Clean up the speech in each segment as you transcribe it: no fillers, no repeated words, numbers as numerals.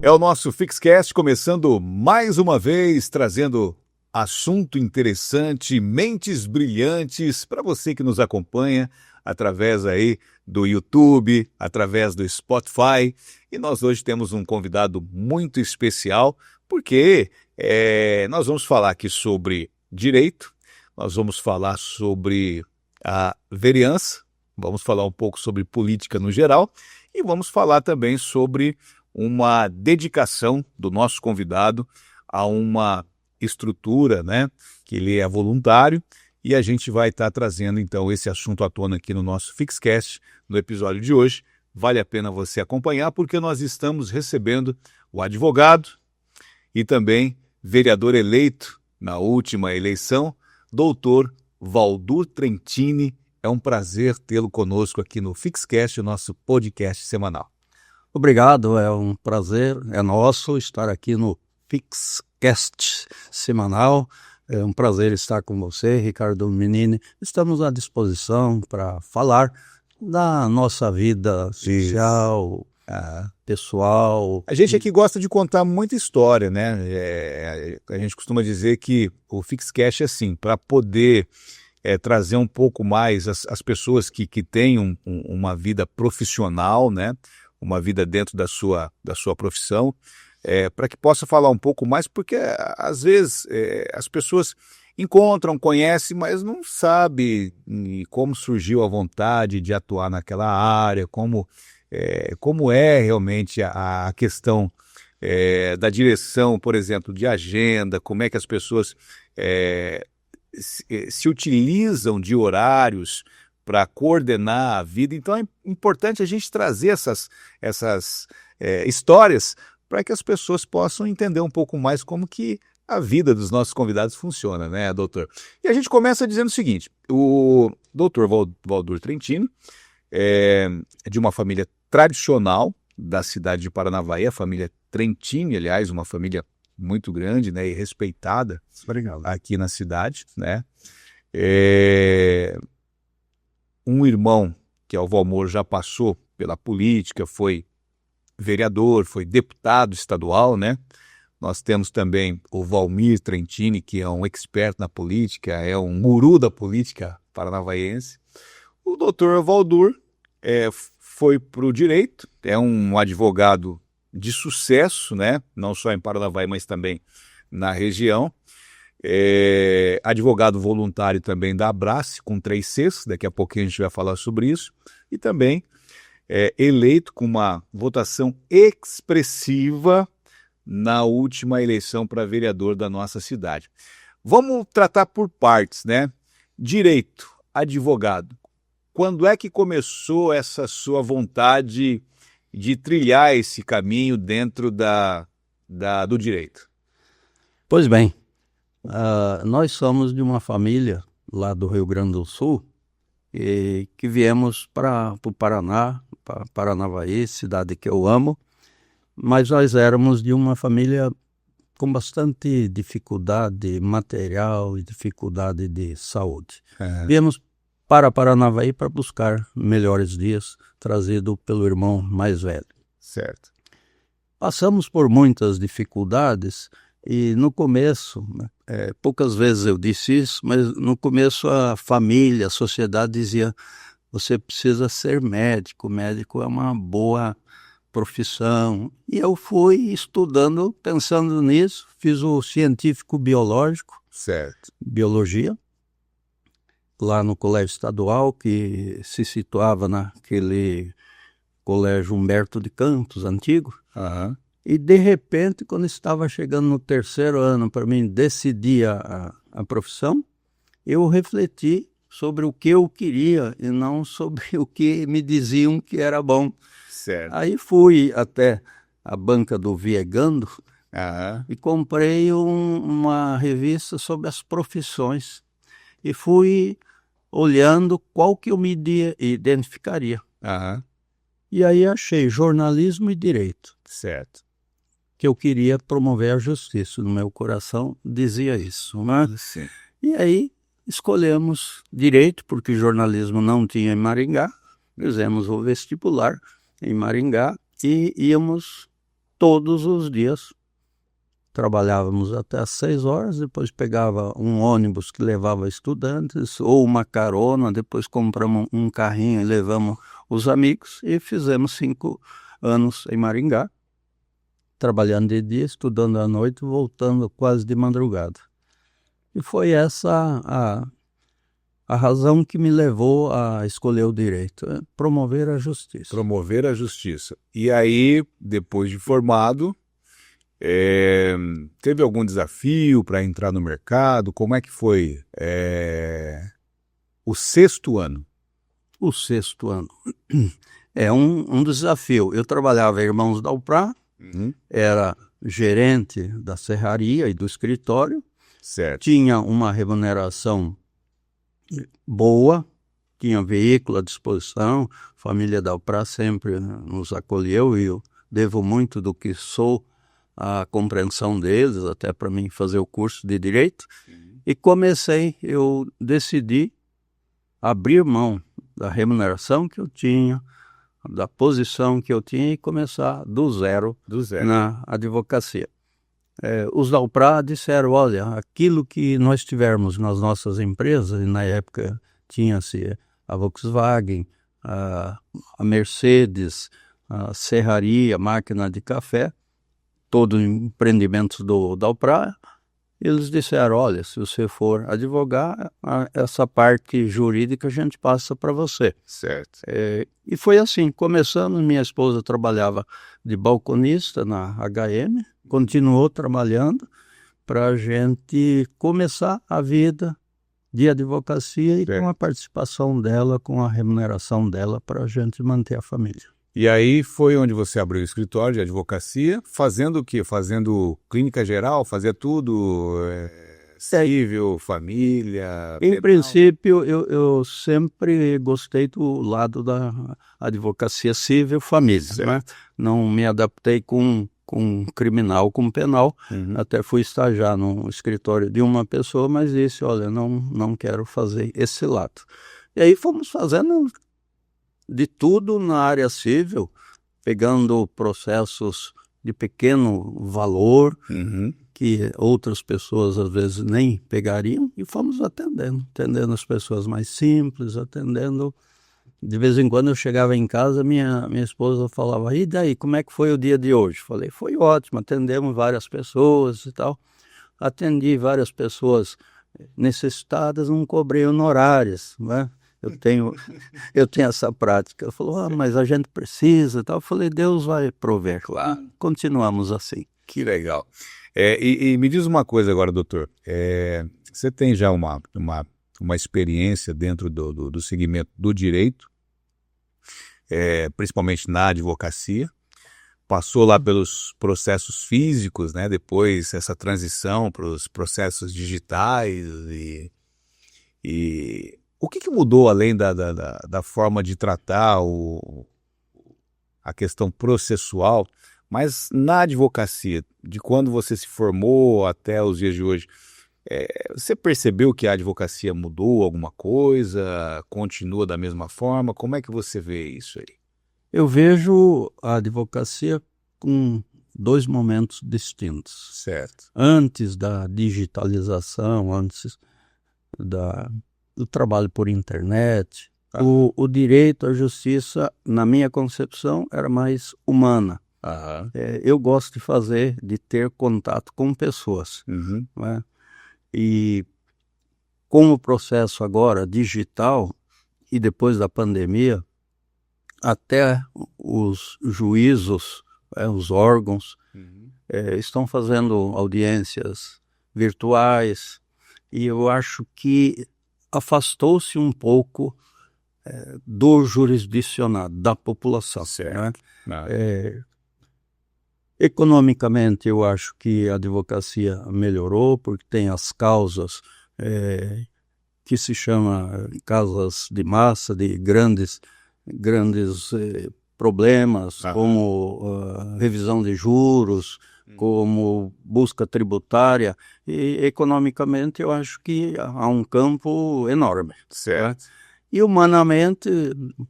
É o nosso Fixcast começando mais uma vez, trazendo assunto interessante, mentes brilhantes para você que nos acompanha através aí do YouTube, através do Spotify. E nós hoje temos um convidado muito especial, porque nós vamos falar aqui sobre direito, nós vamos falar sobre a vereança, vamos falar um pouco sobre política no geral e vamos falar também sobre uma dedicação do nosso convidado a uma estrutura, né, que ele é voluntário, e a gente vai estar trazendo então esse assunto à tona aqui no nosso Fixcast, no episódio de hoje. Vale a pena você acompanhar, porque nós estamos recebendo o advogado e também vereador eleito na última eleição, doutor Valdur Trentini. É um prazer tê-lo conosco aqui no Fixcast, o nosso podcast semanal. Obrigado, é um prazer, é nosso estar aqui no Fixcast semanal. É um prazer estar com você, Ricardo Menini. Estamos à disposição para falar da nossa vida social, pessoal. A gente aqui gosta de contar muita história, né? A gente costuma dizer que o Fixcast é assim, para poder trazer um pouco mais as pessoas que têm uma vida profissional, né? Uma vida dentro da sua profissão, para que possa falar um pouco mais, porque às vezes as pessoas encontram, conhecem, mas não sabem como surgiu a vontade de atuar naquela área, como é realmente a questão da direção, por exemplo, de agenda, como é que as pessoas se utilizam de horários para coordenar a vida. Então é importante a gente trazer essas histórias para que as pessoas possam entender um pouco mais como que a vida dos nossos convidados funciona, né, doutor? E a gente começa dizendo o seguinte: o doutor Valdur Trentini é de uma família tradicional da cidade de Paranavaí, a família Trentini, aliás, uma família muito grande, né, e respeitada. Obrigado. Aqui na cidade, né? Um irmão, que é o Valmor, já passou pela política, foi vereador, foi deputado estadual, né? Nós temos também o Valmir Trentini, que é um expert na política, é um guru da política paranavaense. O doutor Valdur foi para o direito, é um advogado de sucesso, né? Não só em Paranavaí, mas também na região. Advogado voluntário também da Abrace, com 3 Cs, daqui a pouquinho a gente vai falar sobre isso, e também eleito com uma votação expressiva na última eleição para vereador da nossa cidade. Vamos tratar por partes, né? Direito, advogado. Quando é que começou essa sua vontade de trilhar esse caminho dentro do direito? Pois bem, nós somos de uma família lá do Rio Grande do Sul que viemos para o Paraná, para Paranavaí, cidade que eu amo, mas nós éramos de uma família com bastante dificuldade material e dificuldade de saúde. Viemos para Paranavaí para buscar melhores dias, trazido pelo irmão mais velho. Certo. Passamos por muitas dificuldades. E no começo, poucas vezes eu disse isso, mas no começo a família, a sociedade dizia: você precisa ser médico, médico é uma boa profissão. E eu fui estudando, pensando nisso, fiz o científico biológico, certo, biologia, lá no colégio estadual, que se situava naquele colégio Humberto de Campos, antigo. E, de repente, quando estava chegando no 3º ano, para mim decidir a profissão, eu refleti sobre o que eu queria e não sobre o que me diziam que era bom. Certo. Aí fui até a banca do Viegando e comprei uma revista sobre as profissões. E fui olhando qual que eu me identificaria. E aí achei jornalismo e direito. Certo. Que eu queria promover a justiça. No meu coração dizia isso, né? Sim. E aí escolhemos direito, porque jornalismo não tinha em Maringá. Fizemos o vestibular em Maringá e íamos todos os dias. Trabalhávamos até às 6 horas, depois pegava um ônibus que levava estudantes, ou uma carona, depois compramos um carrinho e levamos os amigos, e fizemos 5 anos em Maringá, trabalhando de dia, estudando à noite, voltando quase de madrugada. E foi essa a razão que me levou a escolher o direito, promover a justiça. Promover a justiça. E aí, depois de formado, teve algum desafio para entrar no mercado? Como é que foi o 6º ano? O 6º ano é um desafio. Eu trabalhava em Irmãos Dalprá, era gerente da serraria e do escritório, certo. Tinha uma remuneração boa, tinha veículo à disposição, a família Dalprá sempre nos acolheu, e eu devo muito do que sou à compreensão deles, até para mim fazer o curso de Direito. E eu decidi abrir mão da remuneração que eu tinha, da posição que eu tinha, e começar do zero na advocacia. Os Dalprá disseram, olha, aquilo que nós tivermos nas nossas empresas, e na época tinha-se a Volkswagen, a Mercedes, a serraria, a máquina de café, todo empreendimento do Dalprá, eles disseram, olha, se você for advogar, essa parte jurídica a gente passa para você. Certo. E foi assim, começando, minha esposa trabalhava de balconista na HM, continuou trabalhando para a gente começar a vida de advocacia, e com a participação dela, com a remuneração dela, para a gente manter a família. E aí foi onde você abriu o escritório de advocacia, fazendo o quê? Fazendo clínica geral, fazia tudo, civil, família... Em princípio, eu sempre gostei do lado da advocacia civil, família, né? Não me adaptei com criminal, com penal. Até fui estagiar no escritório de uma pessoa, mas disse, olha, não quero fazer esse lado. E aí fomos fazendo de tudo na área civil, pegando processos de pequeno valor, que outras pessoas às vezes nem pegariam, e fomos atendendo as pessoas mais simples, atendendo. De vez em quando eu chegava em casa, minha esposa falava, e daí, como é que foi o dia de hoje? Falei, foi ótimo, atendemos várias pessoas e tal. Atendi várias pessoas necessitadas, não cobrei honorários, né? Eu tenho essa prática. Ela falou, mas a gente precisa e tal. Eu falei, Deus vai prover. Claro. Continuamos assim. Que legal. E me diz uma coisa agora, doutor. Você tem já uma experiência dentro do segmento do direito, principalmente na advocacia. Passou lá pelos processos físicos, né? Depois essa transição para os processos digitais. E o que mudou além da forma de tratar a questão processual, mas na advocacia, de quando você se formou até os dias de hoje, você percebeu que a advocacia mudou alguma coisa? Continua da mesma forma? Como é que você vê isso aí? Eu vejo a advocacia com 2 momentos distintos. Certo. Antes da digitalização, antes do trabalho por internet, o direito, a justiça, na minha concepção, era mais humana. Eu gosto de ter contato com pessoas. Né? E com o processo agora digital, e depois da pandemia, até os juízos, os órgãos, estão fazendo audiências virtuais, e eu acho que afastou-se um pouco do jurisdicionado, da população. Certo. Né? Economicamente, eu acho que a advocacia melhorou, porque tem as causas que se chama causas de massa, de grandes problemas, como revisão de juros, como busca tributária, e economicamente eu acho que há um campo enorme. Certo. E humanamente,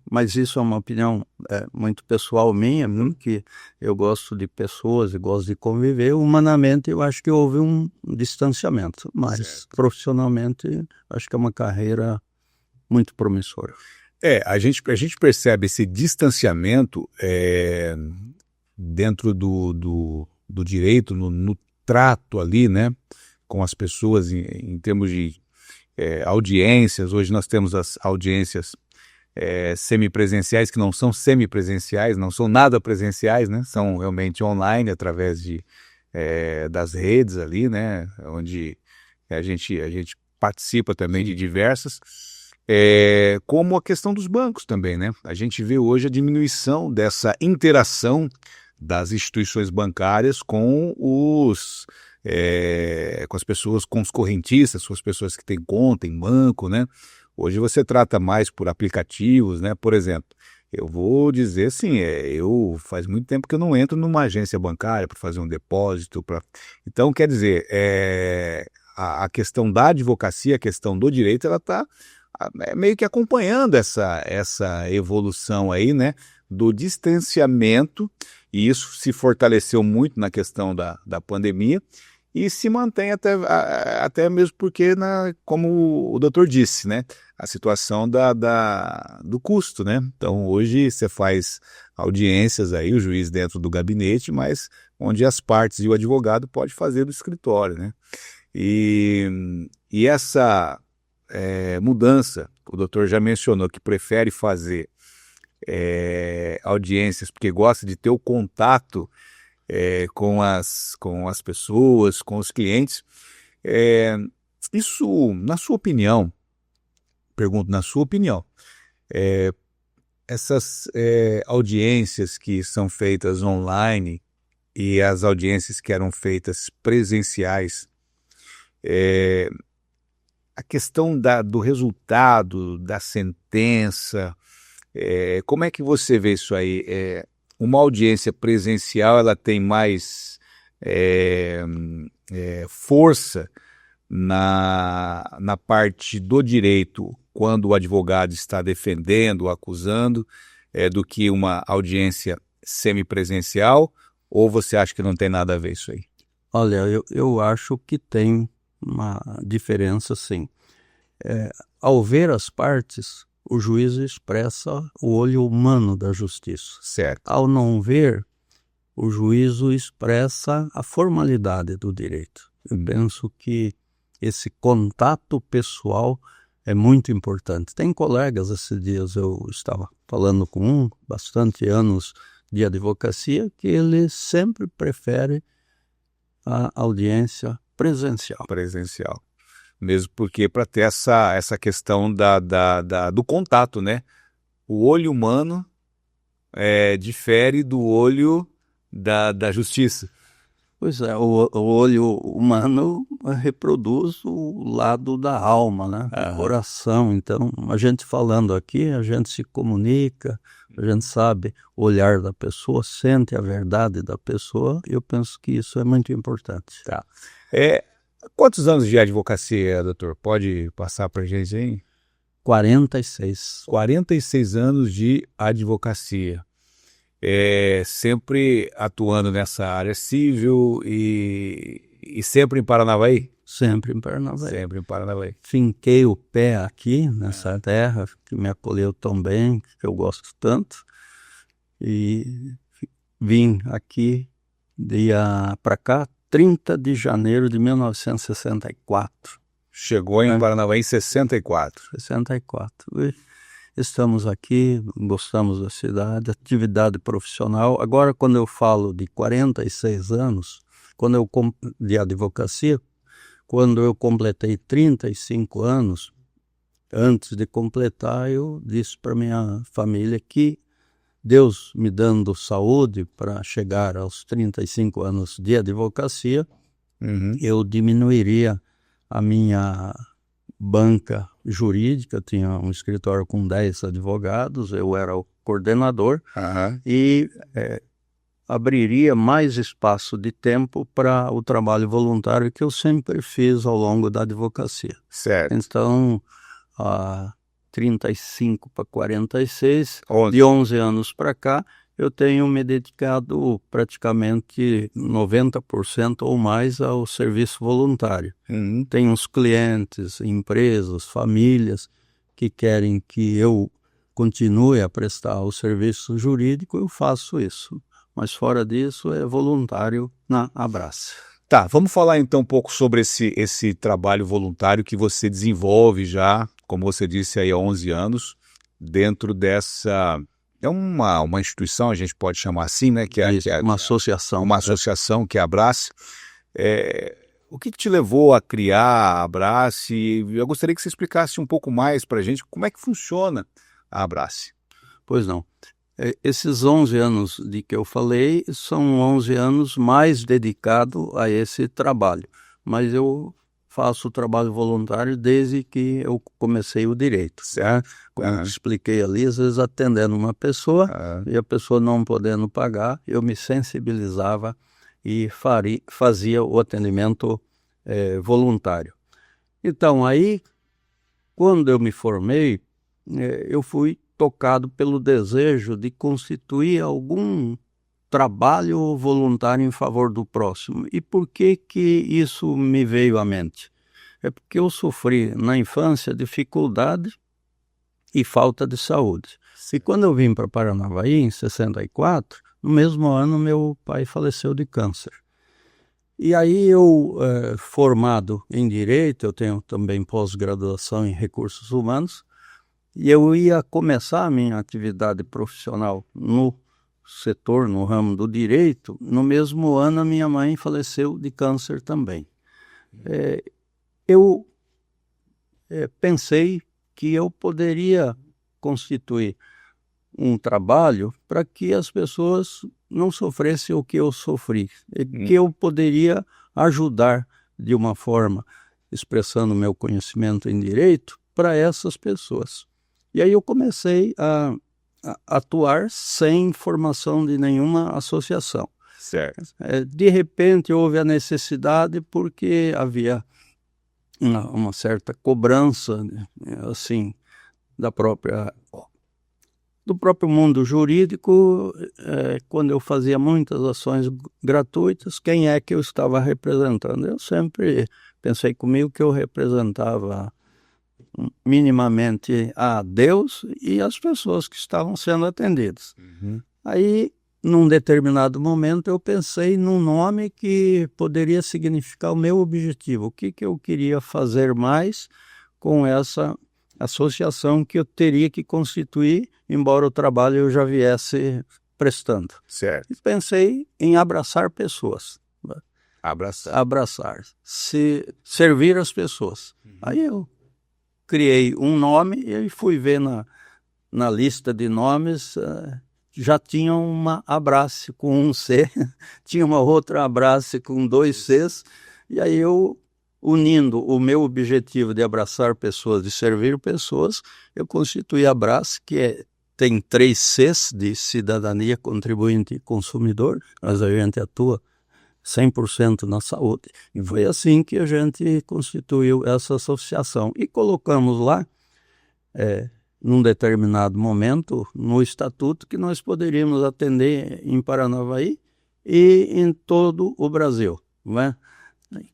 mas isso é uma opinião muito pessoal minha, que eu gosto de pessoas e gosto de conviver, humanamente eu acho que houve um distanciamento, mas Certo. profissionalmente acho que é uma carreira muito promissora. A gente percebe esse distanciamento dentro do direito, no trato ali, né, com as pessoas em termos de audiências. Hoje nós temos as audiências semipresenciais, que não são semipresenciais, não são nada presenciais, né, são realmente online, através das redes ali, né, onde a gente participa também de diversas. Como a questão dos bancos também, né? A gente vê hoje a diminuição dessa interação das instituições bancárias com com as pessoas, com os correntistas, com as pessoas que têm conta em banco, né? Hoje você trata mais por aplicativos, né? Por exemplo, eu vou dizer assim, eu faz muito tempo que eu não entro numa agência bancária para fazer um depósito. Então, quer dizer, a questão da advocacia, a questão do direito, ela está meio que acompanhando essa evolução aí, né, do distanciamento, e isso se fortaleceu muito na questão da pandemia, e se mantém até mesmo porque, como o doutor disse, né, a situação do custo, né? Então, hoje você faz audiências aí, o juiz dentro do gabinete, mas onde as partes e o advogado pode fazer do escritório, né? E essa mudança, o doutor já mencionou que prefere fazer audiências porque gosta de ter o contato com as pessoas, com os clientes. Isso, na sua opinião, pergunto na sua opinião, essas audiências que são feitas online e as audiências que eram feitas presenciais, a questão do resultado, da sentença, como é que você vê isso aí? Uma audiência presencial, ela tem mais força na parte do direito, quando o advogado está defendendo, acusando, do que uma audiência semipresencial? Ou você acha que não tem nada a ver isso aí? Olha, eu acho que tem uma diferença, sim. Ao ver as partes, o juiz expressa o olho humano da justiça. Certo. Ao não ver, o juízo expressa a formalidade do direito. Eu penso que esse contato pessoal é muito importante. Tem colegas, esses dias eu estava falando com bastante anos de advocacia, que ele sempre prefere a audiência presencial. Presencial. Mesmo porque para ter essa questão do contato, né? O olho humano difere do olho da justiça. Pois é, o olho humano reproduz o lado da alma, né? Do coração. Então, a gente falando aqui, a gente se comunica, a gente sabe o olhar da pessoa, sente a verdade da pessoa. Eu penso que isso é muito importante. Tá. Quantos anos de advocacia, doutor? Pode passar para a gente aí? 46. 46 anos de advocacia. Sempre atuando nessa área civil e sempre em Paranavaí? Sempre em Paranavaí. Sempre em Paranavaí. Finquei o pé aqui, nessa terra, que me acolheu tão bem, que eu gosto tanto. E vim aqui, para cá, 30 de janeiro de 1964. Chegou em Paranavaí em 64. 64. E estamos aqui, gostamos da cidade, atividade profissional. Agora, quando eu falo de 46 anos, de advocacia, quando eu completei 35 anos, antes de completar, eu disse para minha família que Deus me dando saúde para chegar aos 35 anos de advocacia, eu diminuiria a minha banca jurídica. Tinha um escritório com 10 advogados, eu era o coordenador, e abriria mais espaço de tempo para o trabalho voluntário que eu sempre fiz ao longo da advocacia. Certo. Então, 35 para 46, 11. de 11 anos para cá, eu tenho me dedicado praticamente 90% ou mais ao serviço voluntário. Uhum. Tem uns clientes, empresas, famílias que querem que eu continue a prestar o serviço jurídico, eu faço isso. Mas fora disso, é voluntário na Abrace. Tá, vamos falar então um pouco sobre esse trabalho voluntário que você desenvolve já, como você disse aí, há 11 anos, dentro dessa... É uma instituição, a gente pode chamar assim, né? Isso, uma associação. Uma associação que é a Abrace. O que te levou a criar a Abrace? Eu gostaria que você explicasse um pouco mais para a gente como é que funciona a Abrace. Pois não. Esses 11 anos de que eu falei são 11 anos mais dedicados a esse trabalho. Mas eu faço o trabalho voluntário desde que eu comecei o direito. Certo? Como eu expliquei ali, às vezes atendendo uma pessoa e a pessoa não podendo pagar, eu me sensibilizava e fazia o atendimento voluntário. Então, aí, quando eu me formei, eu fui tocado pelo desejo de constituir algum trabalho voluntário em favor do próximo. E por que isso me veio à mente? É porque eu sofri na infância dificuldade e falta de saúde. E quando eu vim para Paranavaí, em 64, no mesmo ano meu pai faleceu de câncer. E aí eu, formado em Direito, eu tenho também pós-graduação em Recursos Humanos, e eu ia começar a minha atividade profissional no setor, no ramo do direito. No mesmo ano, a minha mãe faleceu de câncer também. Eu pensei que eu poderia constituir um trabalho para que as pessoas não sofressem o que eu sofri, que eu poderia ajudar de uma forma, expressando meu conhecimento em direito, para essas pessoas. E aí eu comecei a atuar sem formação de nenhuma associação. Certo. De repente houve a necessidade porque havia uma certa cobrança, assim, do próprio mundo jurídico. Quando eu fazia muitas ações gratuitas, quem é que eu estava representando? Eu sempre pensei comigo que eu representava minimamente a Deus e as pessoas que estavam sendo atendidas. Uhum. Aí, num determinado momento, eu pensei num nome que poderia significar o meu objetivo, o que eu queria fazer mais com essa associação que eu teria que constituir, embora o trabalho eu já viesse prestando. Certo. E pensei em abraçar pessoas. Abraçar. Servir as pessoas. Aí eu criei um nome e fui ver na lista de nomes, já tinha uma Abrace com um C, tinha uma outra Abrace com 2 Cs, e aí eu, unindo o meu objetivo de abraçar pessoas, de servir pessoas, eu constituí a Abrace, que tem 3 Cs de cidadania, contribuinte e consumidor, mas a gente atua 100% na saúde. E foi assim que a gente constituiu essa associação. E colocamos lá, num determinado momento, no estatuto, que nós poderíamos atender em Paranavaí e em todo o Brasil, não é?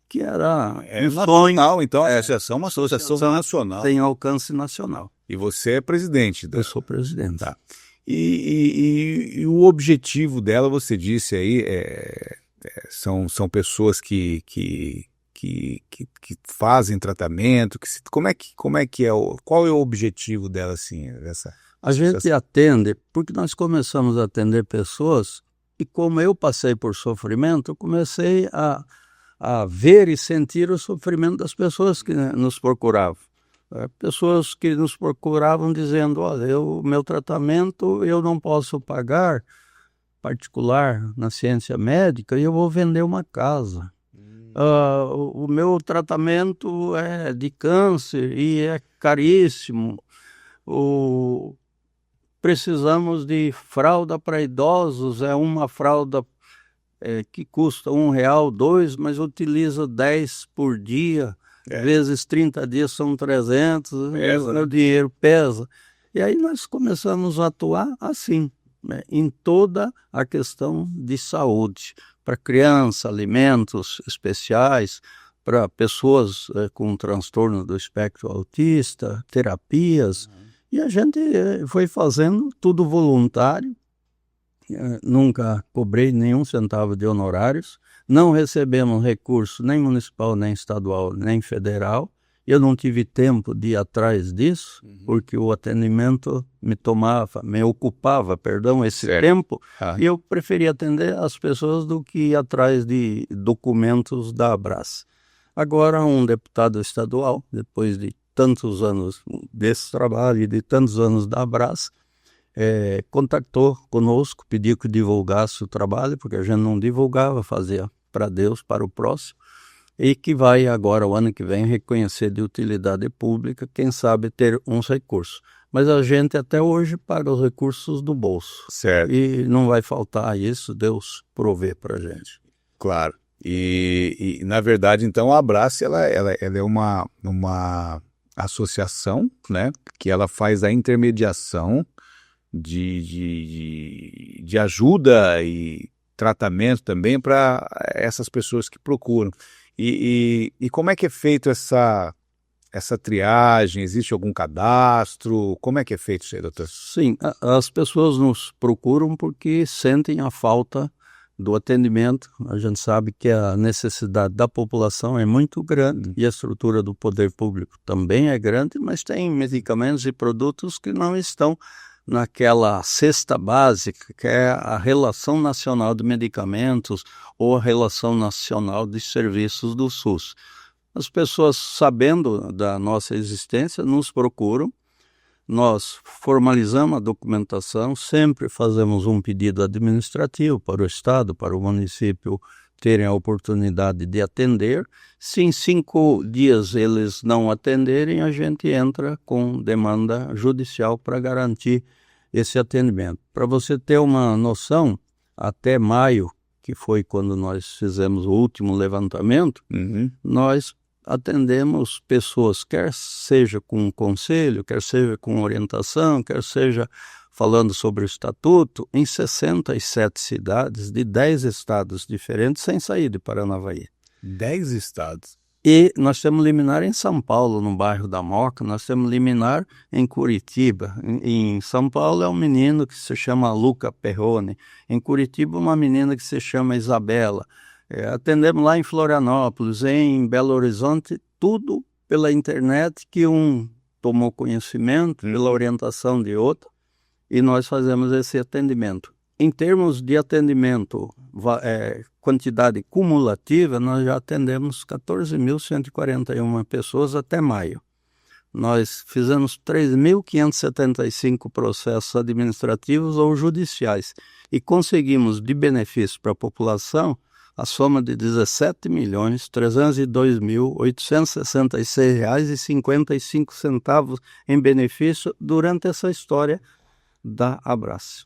Que era um sonho. Então, a associação é uma associação nacional. Tem alcance nacional. E você é presidente. Eu sou presidente. Tá. E o objetivo dela, você disse aí, são pessoas que fazem tratamento. Qual é o objetivo dela, assim? A gente atende, porque nós começamos a atender pessoas, e como eu passei por sofrimento, eu comecei a ver e sentir o sofrimento das pessoas que nos procuravam. Pessoas que nos procuravam dizendo: olha, o meu tratamento eu não posso pagar particular na ciência médica e eu vou vender uma casa. O meu tratamento é de câncer e é caríssimo. Precisamos de fralda para idosos, uma fralda que custa R$1, 2, mas utiliza 10 por dia. vezes 30 dias são 300, o dinheiro pesa. E aí nós começamos a atuar assim, né, em toda a questão de saúde, para criança, alimentos especiais, para pessoas com transtorno do espectro autista, terapias, e a gente foi fazendo tudo voluntário, nunca cobrei nenhum centavo de honorários, não recebemos recurso nem municipal, nem estadual, nem federal. Eu não tive tempo de ir atrás disso, porque o atendimento me ocupava, esse tempo, e eu preferia atender as pessoas do que ir atrás de documentos da Abrace. Agora, um deputado estadual, depois de tantos anos desse trabalho e de tantos anos da Abrace, contactou conosco, pediu que divulgasse o trabalho, porque a gente não divulgava, fazia para Deus, para o próximo, e que vai agora, o ano que vem, reconhecer de utilidade pública, quem sabe ter uns recursos. Mas a gente até hoje paga os recursos do bolso. Certo. E não vai faltar isso, Deus provê para a gente. Claro. E na verdade, então, a Abrace, ela é uma associação, né, que ela faz a intermediação de ajuda e tratamento também para essas pessoas que procuram. E como é que é feito essa triagem? Existe algum cadastro? Como é que é feito isso aí, doutor? Sim, as pessoas nos procuram porque sentem a falta do atendimento. A gente sabe que a necessidade da população é muito grande e a estrutura do poder público também é grande, mas tem medicamentos e produtos que não estão naquela cesta básica, que é a Relação Nacional de Medicamentos ou a Relação Nacional de Serviços do SUS. As pessoas, sabendo da nossa existência, nos procuram, nós formalizamos a documentação, sempre fazemos um pedido administrativo para o Estado, para o município terem a oportunidade de atender. Se em 5 dias eles não atenderem, a gente entra com demanda judicial para garantir esse atendimento. Para você ter uma noção, até maio, que foi quando nós fizemos o último levantamento, nós atendemos pessoas, quer seja com conselho, quer seja com orientação, quer seja falando sobre o estatuto, em 67 cidades de 10 estados diferentes, sem sair de Paranavaí. 10 estados. E nós temos liminar em São Paulo, no bairro da Moca, nós temos liminar em Curitiba. Em São Paulo é um menino que se chama Luca Perrone, em Curitiba uma menina que se chama Isabela. Atendemos lá em Florianópolis, em Belo Horizonte, tudo pela internet, que um tomou conhecimento, pela orientação de outro, e nós fazemos esse atendimento. Em termos de atendimento, quantidade cumulativa, nós já atendemos 14.141 pessoas até maio. Nós fizemos 3.575 processos administrativos ou judiciais e conseguimos de benefício para a população a soma de R$ 17.302.866,55 em benefício durante essa história da Abrace.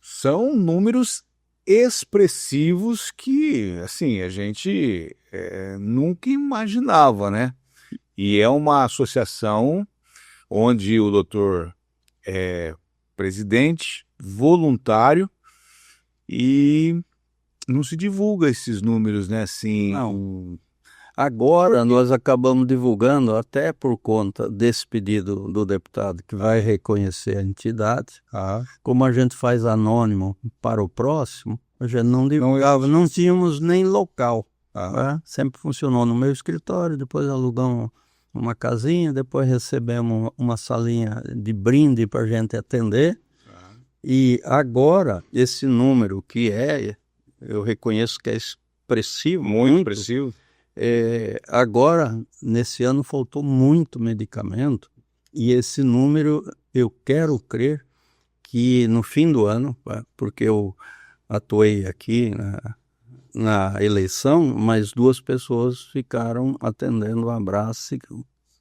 São números expressivos que, assim, a gente nunca imaginava, né? E é uma associação onde o doutor é presidente, voluntário, e não se divulga esses números, né? Assim, não. Agora nós acabamos divulgando, até por conta desse pedido do deputado que vai reconhecer a entidade, como a gente faz anônimo para o próximo, a gente não divulgava, não tínhamos nem local. Sempre funcionou no meu escritório, depois alugamos uma casinha, depois recebemos uma salinha de brinde para a gente atender. E agora, esse número que eu reconheço que é expressivo, muito expressivo. Agora, nesse ano, faltou muito medicamento e esse número, eu quero crer que no fim do ano, porque eu atuei aqui na eleição, mas 2 pessoas ficaram atendendo o Abrace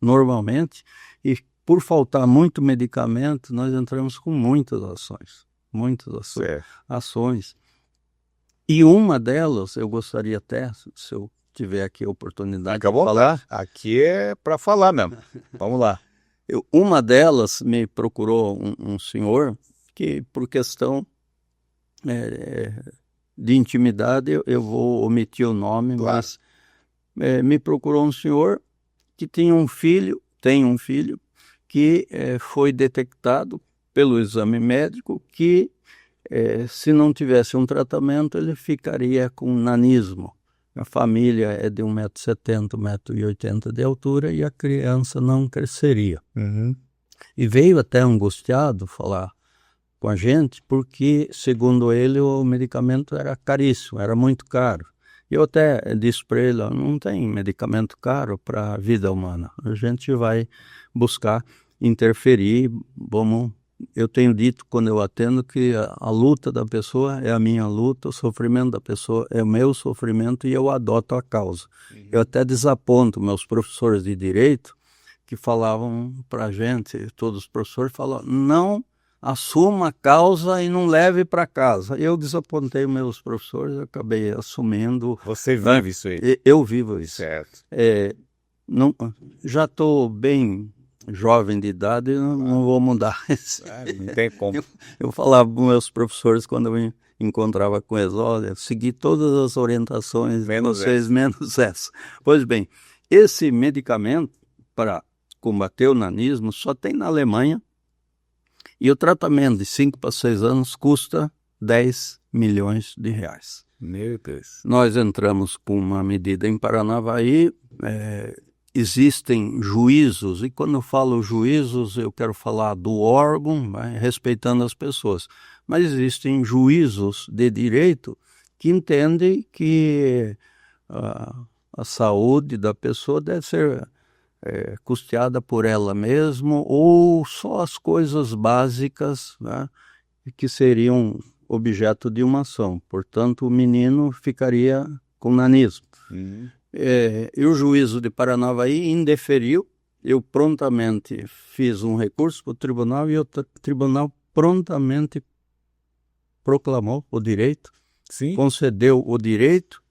normalmente e por faltar muito medicamento, nós entramos com muitas ações. E uma delas, eu gostaria até, se eu tiver aqui a oportunidade Fica à de falar. vontade. Aqui é para falar mesmo. Vamos lá. Uma delas me procurou um senhor que, por questão de intimidade, eu vou omitir o nome, Claro. mas me procurou um senhor que tem um filho que foi detectado pelo exame médico que se não tivesse um tratamento ele ficaria com nanismo. A família é de 1,70 m, 1,80 m de altura e a criança não cresceria. Uhum. E veio até angustiado falar com a gente porque, segundo ele, o medicamento era caríssimo, era muito caro. Eu até disse para ele, não tem medicamento caro para a vida humana. A gente vai buscar interferir. Eu tenho dito quando eu atendo que a luta da pessoa é a minha luta, o sofrimento da pessoa é o meu sofrimento e eu adoto a causa. Eu até desaponto meus professores de direito que falavam para a gente, todos os professores falavam, não assuma a causa e não leve para casa. Eu desapontei meus professores, acabei assumindo. Você vive isso aí. Eu vivo isso. Certo. Não, já estou bem jovem de idade, não vou mudar. Não tem como. Eu falava para meus professores quando eu me encontrava com eles, olha, segui todas as orientações de vocês, menos essa. Pois bem, esse medicamento para combater o nanismo só tem na Alemanha e o tratamento de 5 para 6 anos custa 10 milhões de reais. Meu Deus. Nós entramos com uma medida em Paranavaí, existem juízos, e quando eu falo juízos, eu quero falar do órgão, respeitando as pessoas, mas existem juízos de direito que entendem que a saúde da pessoa deve ser custeada por ela mesma, ou só as coisas básicas, né, que seriam objeto de uma ação. Portanto, o menino ficaria com nanismo. Uhum. E o juízo de Paranavaí indeferiu, eu prontamente fiz um recurso para o tribunal e o tribunal prontamente proclamou o direito, Sim. concedeu o direito,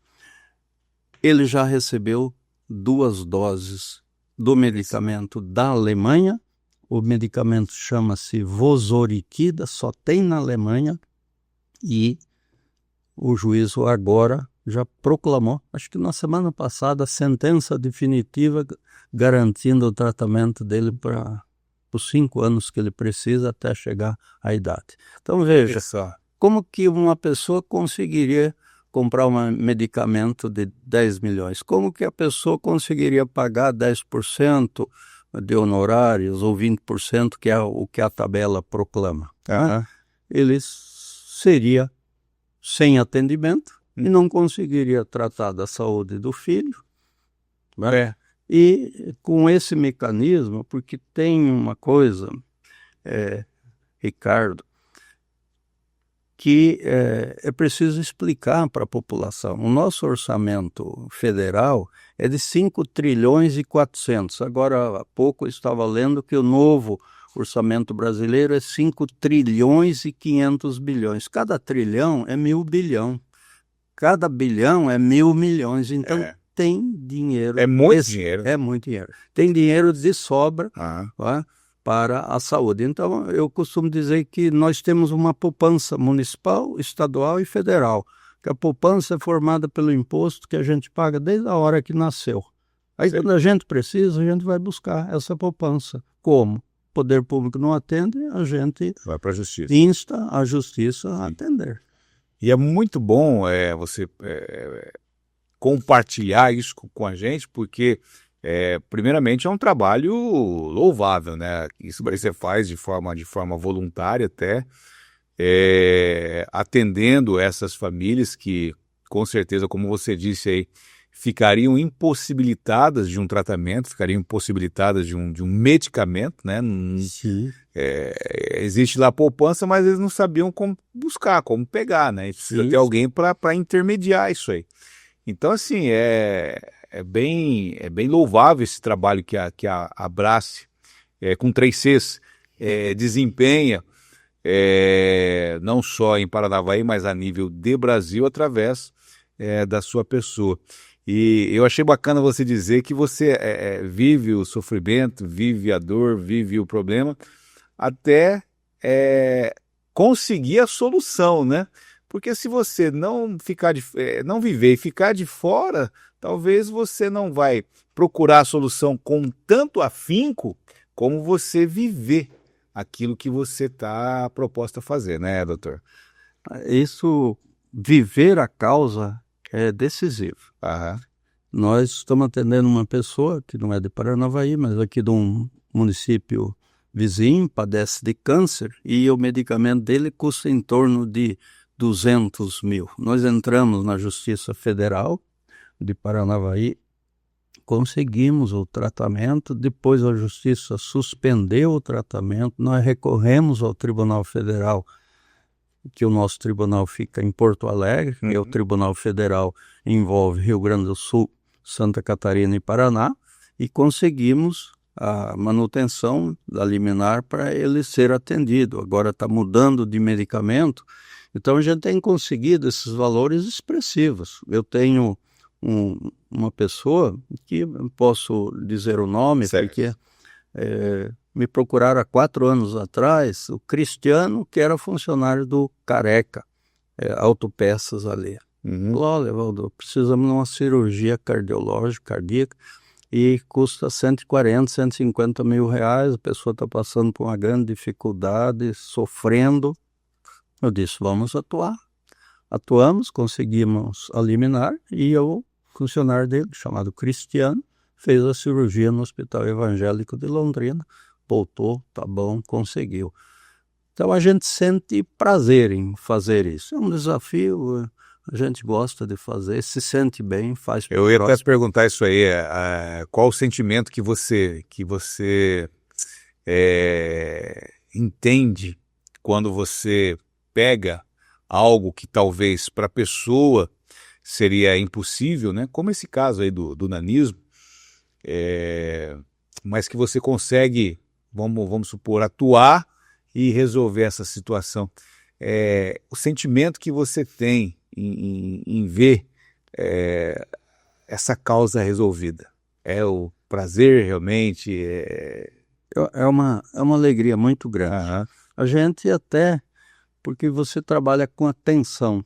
ele já recebeu 2 doses do medicamento da Alemanha, o medicamento chama-se Vosoritida, só tem na Alemanha, e o juízo agora já proclamou, acho que na semana passada, a sentença definitiva garantindo o tratamento dele para os 5 anos que ele precisa até chegar à idade. Então veja, como que uma pessoa conseguiria comprar um medicamento de 10 milhões? Como que a pessoa conseguiria pagar 10% de honorários ou 20%, que é o que a tabela proclama? Né? Ele seria sem atendimento e não conseguiria tratar da saúde do filho. Né? E com esse mecanismo, porque tem uma coisa, Ricardo, que é preciso explicar para a população. O nosso orçamento federal é de 5 trilhões e 400. Agora, há pouco eu estava lendo que o novo orçamento brasileiro é 5 trilhões e 500 bilhões. Cada trilhão é 1.000 bilhão. Cada bilhão é 1.000 milhões. Então, tem dinheiro. É muito dinheiro. É muito dinheiro. Tem dinheiro de sobra para a saúde. Então, eu costumo dizer que nós temos uma poupança municipal, estadual e federal. Que a poupança é formada pelo imposto que a gente paga desde a hora que nasceu. Aí, quando a gente precisa, a gente vai buscar essa poupança. Como? O poder público não atende, a gente vai para a justiça. Insta a justiça a atender. E é muito bom você compartilhar isso com a gente, porque, primeiramente, é um trabalho louvável, né? Isso você faz de forma voluntária até, atendendo essas famílias que, com certeza, como você disse aí, ficariam impossibilitadas de um tratamento, ficariam impossibilitadas de um medicamento, né? Sim. Existe lá a poupança, mas eles não sabiam como buscar, como pegar, né? E precisa ter alguém para intermediar isso aí. Então, assim, é bem louvável esse trabalho que a Abrace, com 3 Cs, desempenha, não só em Paranavaí, mas a nível de Brasil, através da sua pessoa. E eu achei bacana você dizer que você vive o sofrimento, vive a dor, vive o problema, até conseguir a solução, né? Porque se você não ficar não viver e ficar de fora, talvez você não vai procurar a solução com tanto afinco como você viver aquilo que você está proposto a fazer, né, doutor? Isso, viver a causa é decisivo. Aham. Nós estamos atendendo uma pessoa que não é de Paranavaí, mas aqui de um município vizinho, padece de câncer, e o medicamento dele custa em torno de 200 mil. Nós entramos na Justiça Federal de Paranavaí, conseguimos o tratamento, depois a Justiça suspendeu o tratamento, nós recorremos ao Tribunal Federal, que o nosso tribunal fica em Porto Alegre, e o Tribunal Federal envolve Rio Grande do Sul, Santa Catarina e Paraná, e conseguimos a manutenção da liminar para ele ser atendido. Agora está mudando de medicamento, então a gente tem conseguido esses valores expressivos. Eu tenho uma pessoa que posso dizer o nome, Certo. porque me procuraram há 4 anos atrás, o Cristiano, que era funcionário do Careca, Autopeças ali. Falou: olha, Evaldo, precisamos de uma cirurgia cardiológica, cardíaca, e custa 140, 150 mil reais, a pessoa está passando por uma grande dificuldade, sofrendo. Eu disse, vamos atuar. Atuamos, conseguimos a liminar, e o funcionário dele, chamado Cristiano, fez a cirurgia no Hospital Evangélico de Londrina, voltou, tá bom, conseguiu. Então a gente sente prazer em fazer isso. É um desafio, a gente gosta de fazer, se sente bem, faz pro Eu ia até próximo. perguntar isso aí, qual o sentimento que você entende quando você pega algo que talvez para a pessoa seria impossível, né? Como esse caso aí do nanismo, mas que você consegue, vamos supor, atuar e resolver essa situação. O sentimento que você tem em ver essa causa resolvida. É o prazer realmente? É uma alegria muito grande. Aham. A gente até, porque você trabalha com atenção,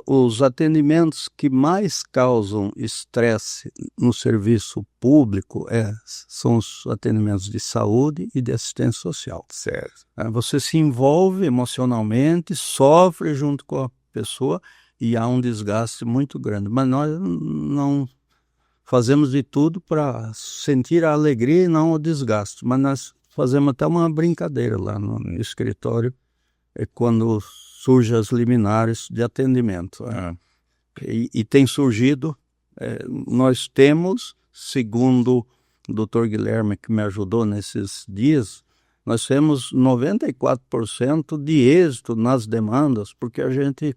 os atendimentos que mais causam estresse no serviço público são os atendimentos de saúde e de assistência social. Certo. Você se envolve emocionalmente, sofre junto com a pessoa e há um desgaste muito grande. Mas nós não fazemos de tudo para sentir a alegria e não o desgaste. Mas nós fazemos até uma brincadeira lá no escritório, quando surgem as liminares de atendimento. E tem surgido, nós temos, segundo o Dr. Guilherme, que me ajudou nesses dias, nós temos 94% de êxito nas demandas, porque a gente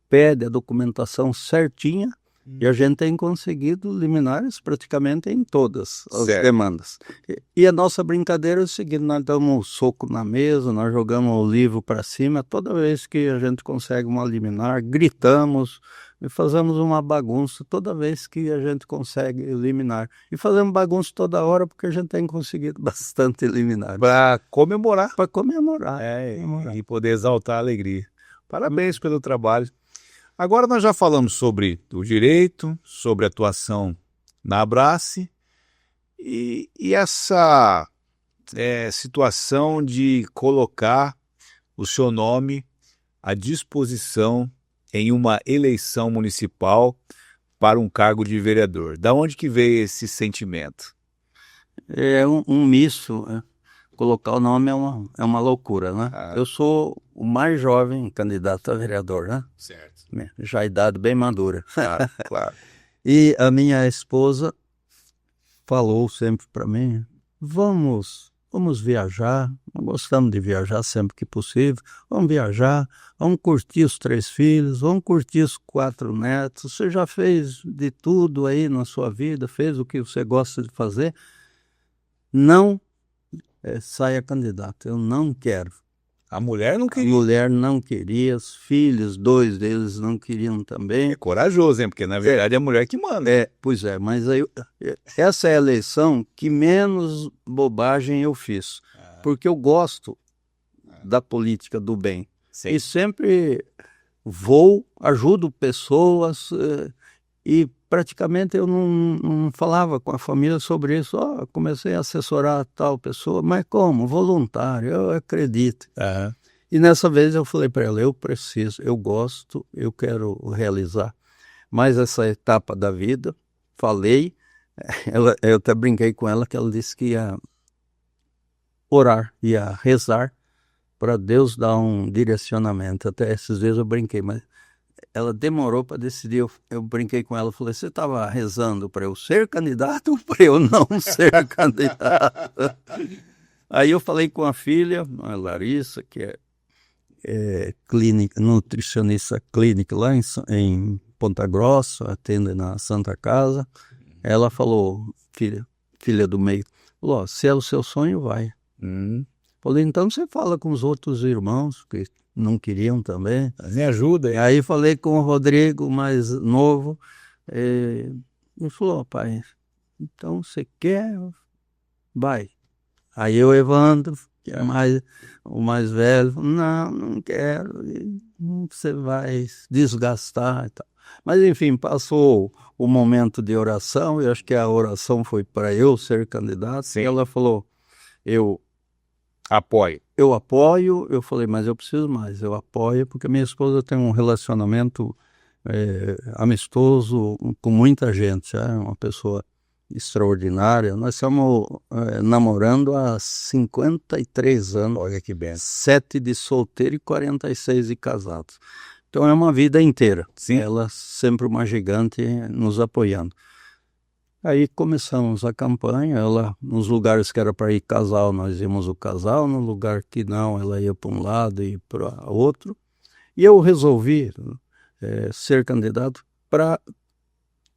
pede a documentação certinha e a gente tem conseguido liminares praticamente em todas as demandas. E a nossa brincadeira é o seguinte, nós damos um soco na mesa, nós jogamos o livro para cima, toda vez que a gente consegue uma liminar, gritamos e fazemos uma bagunça toda vez que a gente consegue eliminar. E fazemos bagunça toda hora porque a gente tem conseguido bastante eliminar. Para comemorar. Para comemorar. E poder exaltar a alegria. Parabéns pelo trabalho. Agora nós já falamos sobre o direito, sobre a atuação na Abrace e essa situação de colocar o seu nome à disposição em uma eleição municipal para um cargo de vereador. Da onde que veio esse sentimento? É um misto, colocar o nome é uma loucura, né? Eu sou o mais jovem candidato a vereador, né? Certo. Já a idade bem madura. Claro. E a minha esposa falou sempre para mim, vamos viajar, nós gostamos de viajar sempre que possível, vamos viajar, vamos curtir os 3 filhos, vamos curtir os 4 netos, você já fez de tudo aí na sua vida, fez o que você gosta de fazer, não saia candidato, eu não quero. A mulher não A queria. mulher não queria, os filhos, 2 deles não queriam também. É corajoso, hein? Porque na verdade é a mulher que manda. Pois é, mas aí, essa é a eleição que menos bobagem eu fiz, porque eu gosto da política do bem. Sim. E sempre ajudo pessoas, e praticamente eu não falava com a família sobre isso. Comecei a assessorar tal pessoa, mas como? Voluntário, eu acredito. Aham. E nessa vez eu falei para ela, eu preciso, eu gosto, eu quero realizar mais essa etapa da vida. Falei, eu até brinquei com ela que ela disse que ia orar, ia rezar para Deus dar um direcionamento. Até esses dias eu brinquei, mas ela demorou para decidir. Eu brinquei com ela, falei, você estava rezando para eu ser candidato ou para eu não ser candidato? Aí eu falei com a filha, a Larissa, que é clínica, nutricionista clínica lá em Ponta Grossa, atende na Santa Casa. Ela falou, filha do meio, falou, se é o seu sonho, vai. Falei, então você fala com os outros irmãos que não queriam também. Me ajuda. E aí falei com o Rodrigo, mais novo, ele falou, pai, então você quer? Vai. Aí o Evandro, que é o mais velho, falou, não quero, você vai desgastar e tal. Mas enfim, passou o momento de oração, e acho que a oração foi para eu ser candidato. Sim. E ela falou, eu Apoio. apoio. Eu falei, mas eu preciso mais, eu apoio, porque minha esposa tem um relacionamento amistoso com muita gente, é uma pessoa extraordinária. Nós estamos namorando há 53 anos. Olha que benção. 7 de solteiro e 46 de casados. Então é uma vida inteira. Sim. Ela sempre uma gigante nos apoiando. Aí começamos a campanha. Ela, nos lugares que era para ir casal, nós íamos o casal. No lugar que não, ela ia para um lado e para outro. E eu resolvi ser candidato para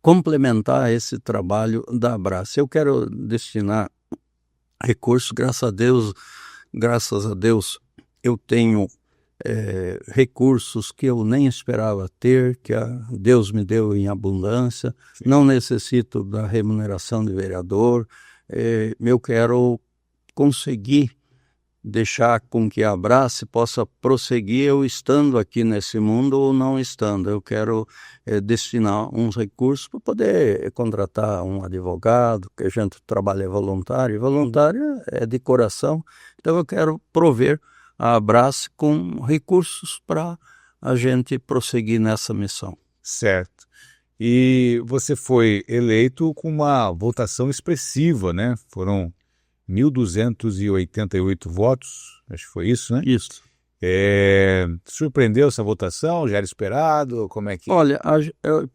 complementar esse trabalho da Abrace. Eu quero destinar recursos, graças a Deus, eu tenho recursos que eu nem esperava ter, que Deus me deu em abundância. Sim. Não necessito da remuneração de vereador. Eu quero conseguir deixar com que a Abrace possa prosseguir eu estando aqui nesse mundo ou não estando. Eu quero destinar uns recursos para poder contratar um advogado, que a gente trabalha voluntário, e voluntário é de coração. Então eu quero prover a Abrace com recursos para a gente prosseguir nessa missão. Certo. E você foi eleito com uma votação expressiva, né? Foram 1.288 votos, acho que foi isso, né? Isso. Surpreendeu essa votação? Já era esperado? Como é que... Olha,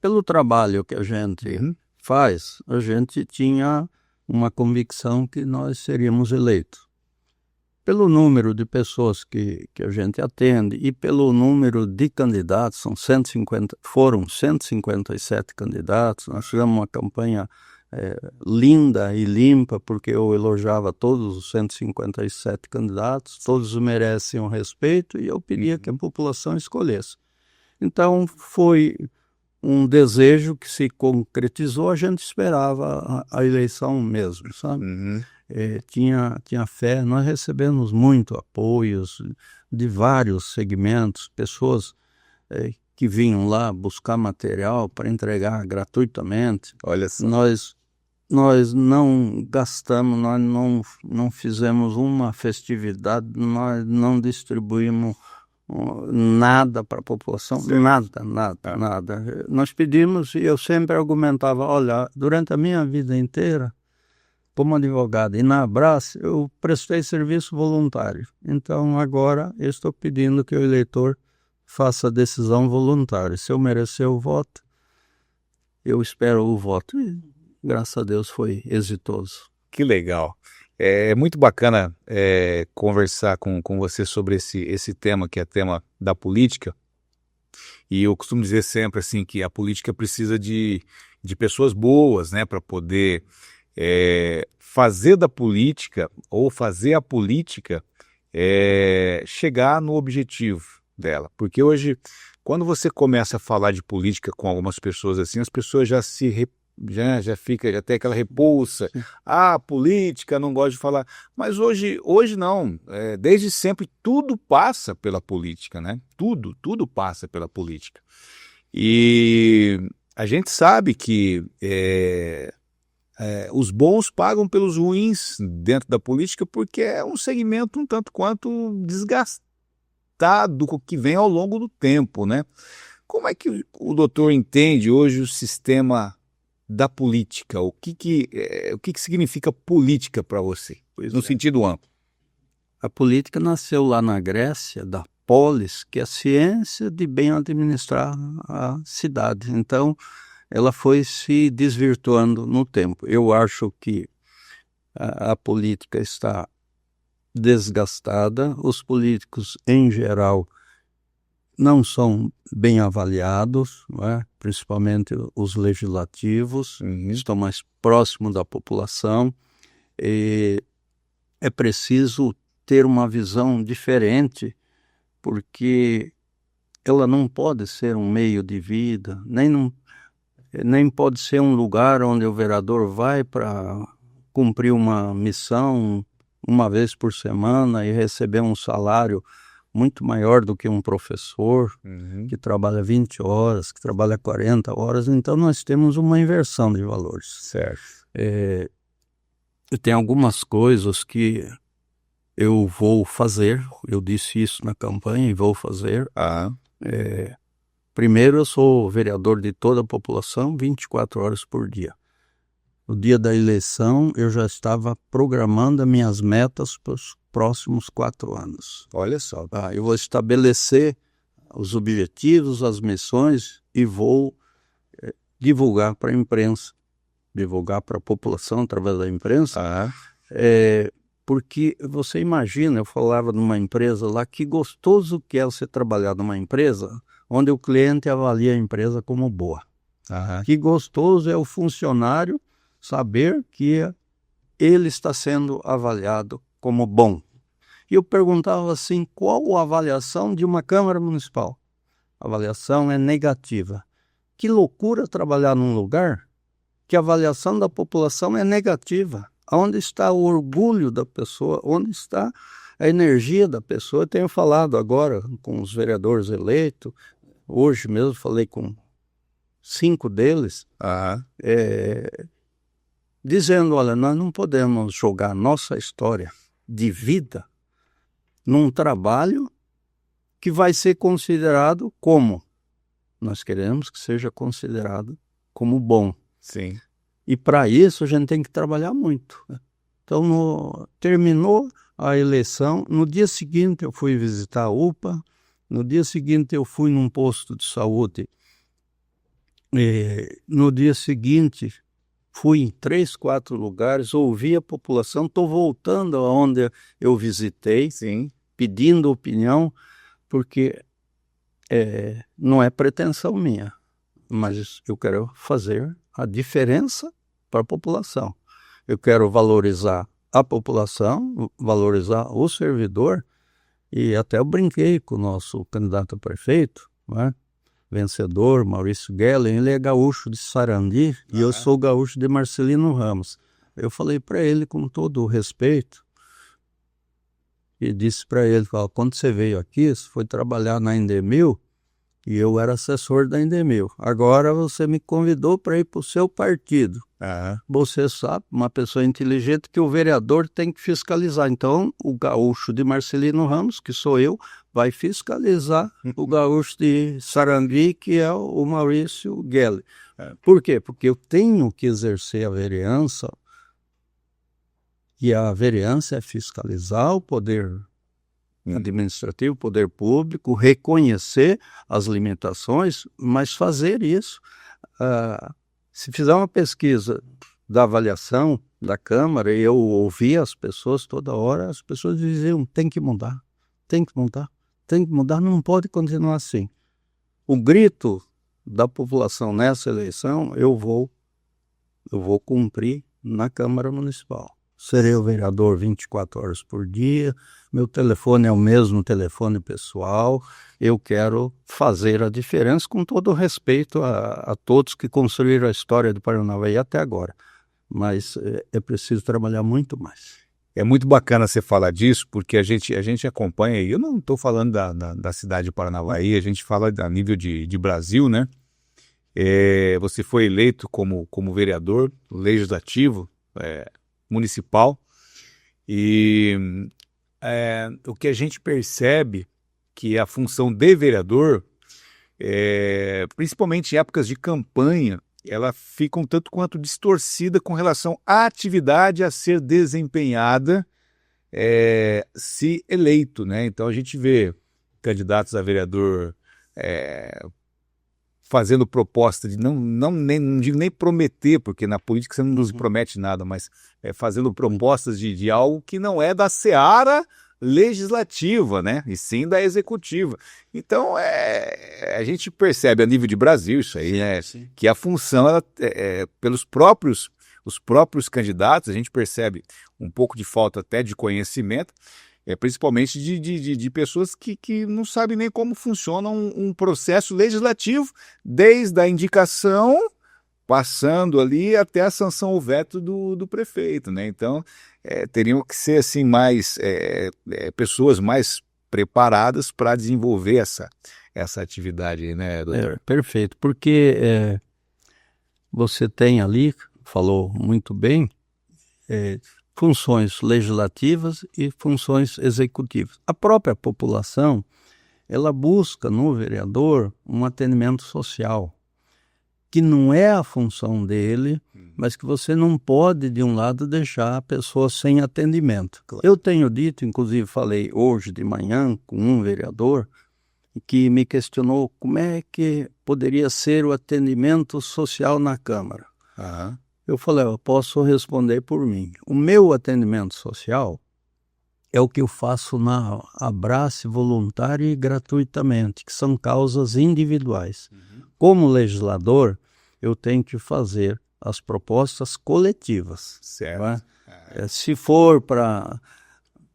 pelo trabalho que a gente faz, a gente tinha uma convicção que nós seríamos eleitos. Pelo número de pessoas que a gente atende e pelo número de candidatos, foram 157 candidatos. Nós fizemos uma campanha linda e limpa, porque eu elogiava todos os 157 candidatos, todos merecem um respeito, e eu pedia que a população escolhesse. Então foi um desejo que se concretizou. A gente esperava a eleição mesmo, sabe? Tinha fé. Nós recebemos muito apoios de vários segmentos, pessoas que vinham lá buscar material para entregar gratuitamente. Olha só. Nós não gastamos, nós não fizemos uma festividade, nós não distribuímos nada para a população. Sim. Nada. Nós pedimos, e eu sempre argumentava, olha, durante a minha vida inteira, como advogado e na Abrace, eu prestei serviço voluntário. Então agora eu estou pedindo que o eleitor faça a decisão voluntária. Se eu merecer o voto, eu espero o voto. E graças a Deus foi exitoso. Que legal. É muito bacana conversar com você sobre esse tema, que é tema da política. E eu costumo dizer sempre assim que a política precisa de pessoas boas, né, para poder fazer da política ou fazer a política chegar no objetivo dela. Porque hoje, quando você começa a falar de política com algumas pessoas assim, as pessoas já já tem aquela repulsa. Ah, política, não gosto de falar. Mas hoje não. Desde sempre tudo passa pela política, né? Tudo passa pela política. E a gente sabe que os bons pagam pelos ruins dentro da política porque é um segmento um tanto quanto desgastado que vem ao longo do tempo, né? Como é que o doutor entende hoje o sistema da política? O que significa política para você, no sentido amplo? A política nasceu lá na Grécia, da polis, que é a ciência de bem administrar a cidade. Então, ela foi se desvirtuando no tempo. Eu acho que a política está desgastada, os políticos, em geral, não são bem avaliados, não é? Principalmente os legislativos, estão mais próximos da população, e é preciso ter uma visão diferente, porque ela não pode ser um meio de vida, nem pode ser um lugar onde o vereador vai para cumprir uma missão uma vez por semana e receber um salário muito maior do que um professor que trabalha 20 horas, que trabalha 40 horas. Então nós temos uma inversão de valores. Certo. Tem algumas coisas que eu vou fazer, eu disse isso na campanha e vou fazer. Primeiro, eu sou vereador de toda a população, 24 horas por dia. No dia da eleição, eu já estava programando as minhas metas para os próximos 4 anos. Olha só. Eu vou estabelecer os objetivos, as missões e vou divulgar para a imprensa, divulgar para a população através da imprensa. Porque você imagina, eu falava numa empresa lá, que gostoso que é você trabalhar numa empresa onde o cliente avalia a empresa como boa. Que gostoso é o funcionário saber que ele está sendo avaliado como bom. E eu perguntava assim, qual a avaliação de uma Câmara Municipal? A avaliação é negativa. Que loucura trabalhar num lugar que a avaliação da população é negativa. Onde está o orgulho da pessoa? Onde está a energia da pessoa? Eu tenho falado agora com os vereadores eleitos, hoje mesmo falei com 5 deles, dizendo, olha, nós não podemos jogar nossa história de vida num trabalho que vai ser considerado como? Nós queremos que seja considerado como bom. Sim. E para isso a gente tem que trabalhar muito. Então, terminou a eleição, no dia seguinte eu fui visitar a UPA, no dia seguinte eu fui num posto de saúde, no dia seguinte fui em 3, 4 lugares, ouvi a população, estou voltando aonde eu visitei, pedindo opinião, porque não é pretensão minha, mas eu quero fazer a diferença para a população. Eu quero valorizar a população, valorizar o servidor, e até eu brinquei com o nosso candidato a prefeito, né? Vencedor, Maurício Gellen, ele é gaúcho de Sarandi e eu sou gaúcho de Marcelino Ramos. Eu falei para ele com todo o respeito e disse para ele, quando você veio aqui, você foi trabalhar na Endemil e eu era assessor da Endemil. Agora você me convidou para ir para o seu partido. Você sabe, uma pessoa inteligente, que o vereador tem que fiscalizar. Então, o gaúcho de Marcelino Ramos, que sou eu, vai fiscalizar o gaúcho de Sarandi, que é o Maurício Gellen. Por quê? Porque eu tenho que exercer a vereança, e a vereança é fiscalizar o poder administrativo, o poder público, reconhecer as limitações, mas fazer isso. Se fizer uma pesquisa da avaliação da Câmara, e eu ouvi as pessoas toda hora, as pessoas diziam, tem que mudar, tem que mudar, tem que mudar, não pode continuar assim. O grito da população nessa eleição, eu vou cumprir na Câmara Municipal. serei o vereador 24 horas por dia, meu telefone é o mesmo telefone pessoal, eu quero fazer a diferença com todo o respeito a todos que construíram a história do Paranavaí até agora, mas é preciso trabalhar muito mais. É muito bacana você falar disso, porque a gente acompanha, e eu não estou falando da cidade de Paranavaí, a gente fala a nível de Brasil, né? Você foi eleito como vereador legislativo municipal, e o que a gente percebe que a função de vereador, principalmente em épocas de campanha, ela fica um tanto quanto distorcida com relação à atividade a ser desempenhada se eleito, né? Então a gente vê candidatos a vereador fazendo proposta de não digo nem prometer, porque na política você não nos promete nada, mas fazendo propostas de algo que não é da seara legislativa, né? E sim da executiva. Então a gente percebe a nível de Brasil isso aí, né? Que a função pelos os próprios candidatos, a gente percebe um pouco de falta até de conhecimento, principalmente de pessoas que não sabem nem como funciona um processo legislativo, desde a indicação, passando ali até a sanção ou veto do prefeito, né? Então, teriam que ser assim, pessoas mais preparadas para desenvolver essa atividade, né, doutor? Perfeito, porque você tem ali, falou muito bem, funções legislativas e funções executivas. A própria população, ela busca no vereador um atendimento social, que não é a função dele, mas que você não pode, de um lado, deixar a pessoa sem atendimento. Claro. Eu tenho dito, inclusive falei hoje de manhã com um vereador, que me questionou como é que poderia ser o atendimento social na Câmara. Uhum. Eu falei, eu posso responder por mim. O meu atendimento social é o que eu faço na Abrace voluntária e gratuitamente, que são causas individuais. Como legislador, eu tenho que fazer as propostas coletivas. Certo. Se for para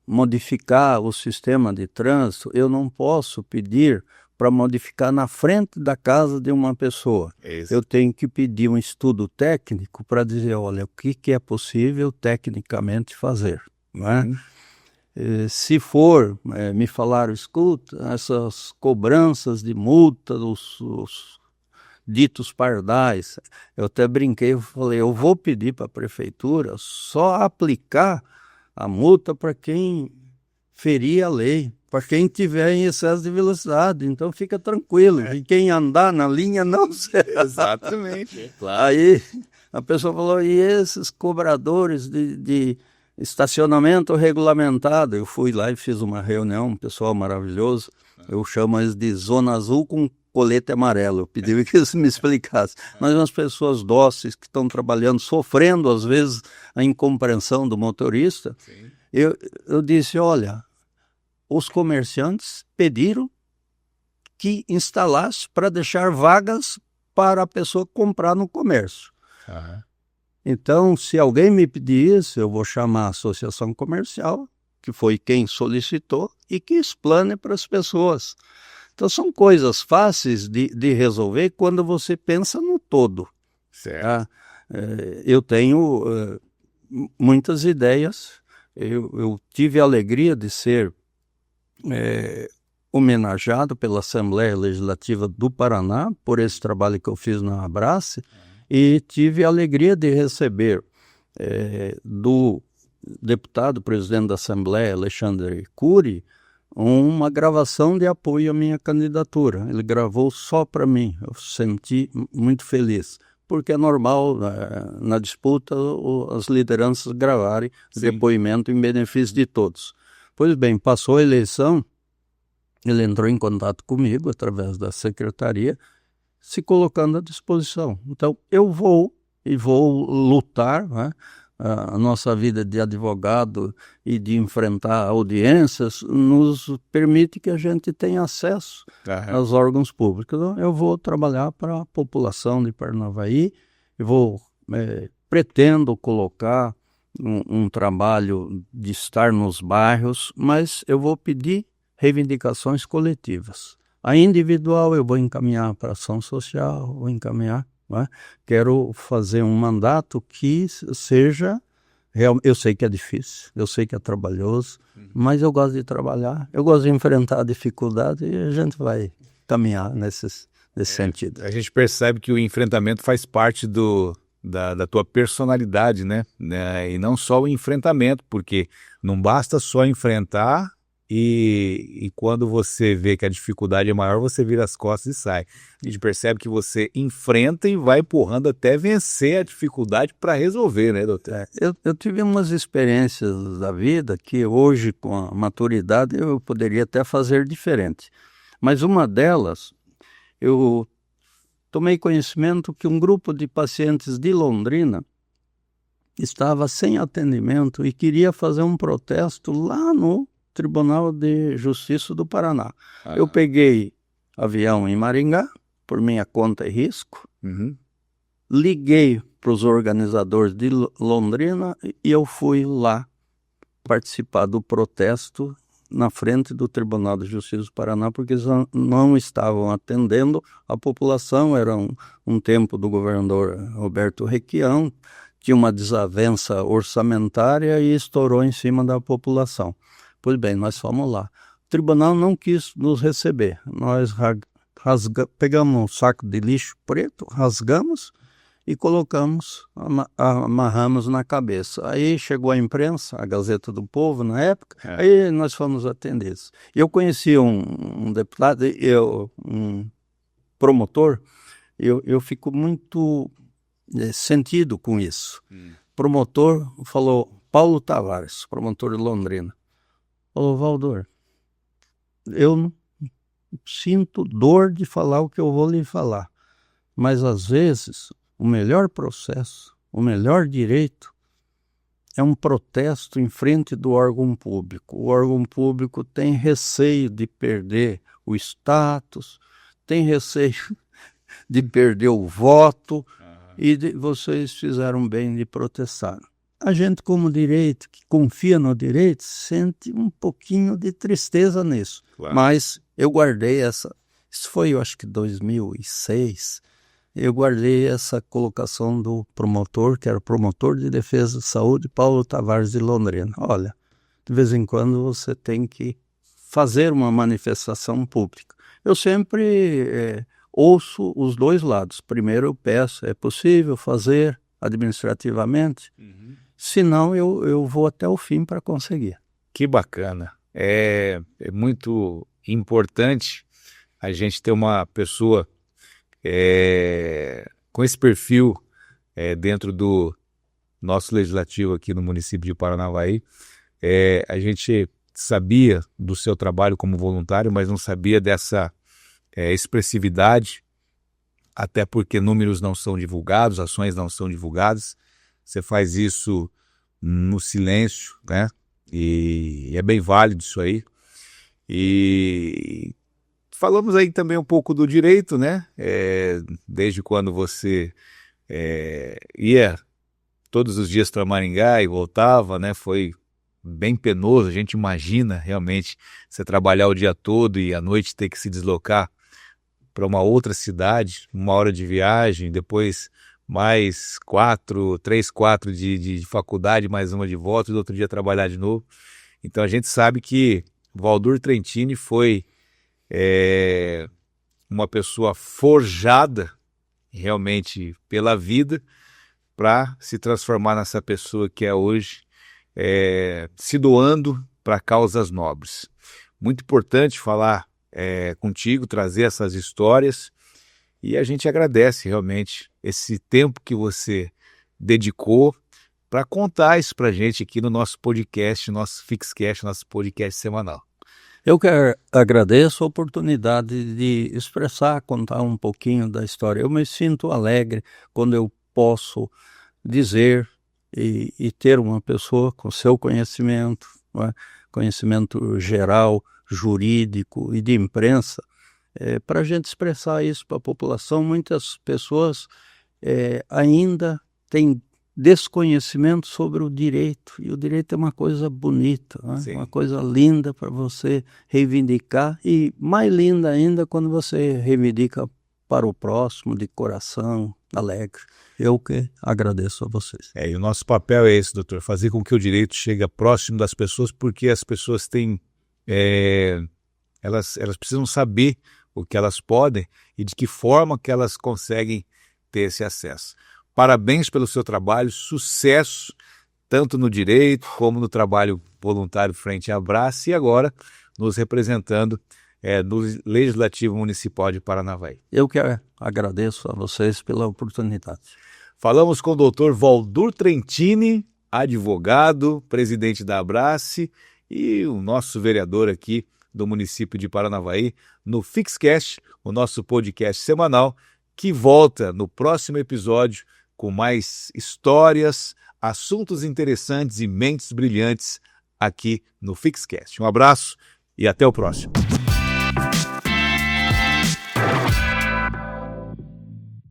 modificar o sistema de trânsito, eu não posso pedir para modificar na frente da casa de uma pessoa. Isso. Eu tenho que pedir um estudo técnico para dizer, olha, o que é possível tecnicamente fazer, não é? Se for, me falaram, escuta, essas cobranças de multa, os ditos pardais, eu até brinquei, eu falei, eu vou pedir para a prefeitura só aplicar a multa para quem ferir a lei, para quem tiver em excesso de velocidade, então fica tranquilo, e quem andar na linha não será. Exatamente. Claro. Aí a pessoa falou, e esses cobradores de estacionamento regulamentado? Eu fui lá e fiz uma reunião, um pessoal maravilhoso, eu chamo eles de Zona Azul com colete amarelo, eu pedi que eles me explicassem, mas umas pessoas dóceis que estão trabalhando, sofrendo às vezes a incompreensão do motorista. Sim. Eu disse, olha, os comerciantes pediram que instalasse para deixar vagas para a pessoa comprar no comércio. Uhum. Então, se alguém me pedir isso, eu vou chamar a associação comercial, que foi quem solicitou, e que explane para as pessoas. Então, são coisas fáceis de resolver quando você pensa no todo. Certo. Tá? Eu tenho muitas ideias. Eu tive a alegria de ser homenageado pela Assembleia Legislativa do Paraná por esse trabalho que eu fiz na Abrace, e tive a alegria de receber do deputado presidente da Assembleia, Alexandre Cury, uma gravação de apoio à minha candidatura. Ele gravou só para mim, eu senti muito feliz, porque é normal na disputa as lideranças gravarem depoimento em benefício de todos. Pois bem, passou a eleição, ele entrou em contato comigo através da secretaria, se colocando à disposição. Então, eu vou lutar, né? A nossa vida de advogado e de enfrentar audiências nos permite que a gente tenha acesso aos órgãos públicos. Então, eu vou trabalhar para a população de Paranavaí, pretendo colocar um trabalho de estar nos bairros, mas eu vou pedir reivindicações coletivas. A individual eu vou encaminhar para ação social, vou encaminhar, não é? Quero fazer um mandato que seja real. Eu sei que é difícil, eu sei que é trabalhoso, mas eu gosto de trabalhar, eu gosto de enfrentar a dificuldade e a gente vai caminhar nesse sentido. A gente percebe que o enfrentamento faz parte da tua personalidade, né? E não só o enfrentamento, porque não basta só enfrentar e quando você vê que a dificuldade é maior, você vira as costas e sai. A gente percebe que você enfrenta e vai empurrando até vencer a dificuldade para resolver, né, doutor? Eu tive umas experiências da vida que hoje, com a maturidade, eu poderia até fazer diferente. Mas uma delas, eu tomei conhecimento que um grupo de pacientes de Londrina estava sem atendimento e queria fazer um protesto lá no Tribunal de Justiça do Paraná. Eu peguei avião em Maringá, por minha conta e risco, liguei para os organizadores de Londrina e eu fui lá participar do protesto na frente do Tribunal de Justiça do Paraná, porque eles não estavam atendendo a população. Era um tempo do governador Roberto Requião, tinha uma desavença orçamentária e estourou em cima da população. Pois bem, nós fomos lá. O tribunal não quis nos receber. Nós pegamos um saco de lixo preto, rasgamos e colocamos, amarramos na cabeça. Aí chegou a imprensa, a Gazeta do Povo na época, aí nós fomos atendidos. Eu conheci um deputado, um promotor, eu fico muito sentido com isso. Promotor falou, Paulo Tavares, promotor de Londrina, falou, Valdir, eu não sinto dor de falar o que eu vou lhe falar, mas às vezes o melhor processo, o melhor direito é um protesto em frente do órgão público. O órgão público tem receio de perder o status, tem receio de perder o voto, e vocês fizeram bem de protestar. A gente, como direito, que confia no direito, sente um pouquinho de tristeza nisso. Claro. Mas eu guardei isso foi, eu acho que 2006, eu guardei essa colocação do promotor, que era o promotor de defesa de saúde, Paulo Tavares de Londrina. Olha, de vez em quando você tem que fazer uma manifestação pública. Eu sempre ouço os dois lados. Primeiro eu peço, é possível fazer administrativamente? Senão eu vou até o fim para conseguir. Que bacana. É muito importante a gente ter uma pessoa com esse perfil dentro do nosso legislativo aqui no município de Paranavaí. A gente sabia do seu trabalho como voluntário, mas não sabia dessa expressividade, até porque números não são divulgados, ações não são divulgadas. Você faz isso no silêncio, né? E é bem válido isso aí. E falamos aí também um pouco do direito, né? Desde quando você ia todos os dias para Maringá e voltava, né? Foi bem penoso. A gente imagina realmente você trabalhar o dia todo e à noite ter que se deslocar para uma outra cidade, 1 hora de viagem, depois mais 3, 4 de faculdade, mais uma de volta, e no outro dia trabalhar de novo. Então a gente sabe que Valdir Trentini foi uma pessoa forjada realmente pela vida para se transformar nessa pessoa que é hoje, se doando para causas nobres. Muito importante falar contigo, trazer essas histórias, e a gente agradece realmente esse tempo que você dedicou para contar isso para a gente aqui no nosso podcast, nosso Fixcast, nosso podcast semanal. Eu agradeço a oportunidade de expressar, contar um pouquinho da história. Eu me sinto alegre quando eu posso dizer e ter uma pessoa com seu conhecimento, não é? Conhecimento geral, jurídico e de imprensa, para a gente expressar isso para a população. Muitas pessoas ainda têm desconhecimento sobre o direito, e o direito é uma coisa bonita, né? Uma coisa linda para você reivindicar, e mais linda ainda quando você reivindica para o próximo de coração alegre. Eu que agradeço a vocês. E o nosso papel é esse, doutor, fazer com que o direito chegue próximo das pessoas, porque as pessoas têm, elas precisam saber o que elas podem e de que forma que elas conseguem ter esse acesso. Parabéns pelo seu trabalho, sucesso tanto no direito como no trabalho voluntário frente à Abrace e agora nos representando no Legislativo Municipal de Paranavaí. Eu que agradeço a vocês pela oportunidade. Falamos com o doutor Valdur Trentini, advogado, presidente da Abrace e o nosso vereador aqui do município de Paranavaí, no Fixcast, o nosso podcast semanal, que volta no próximo episódio com mais histórias, assuntos interessantes e mentes brilhantes aqui no Fixcast. Um abraço e até o próximo.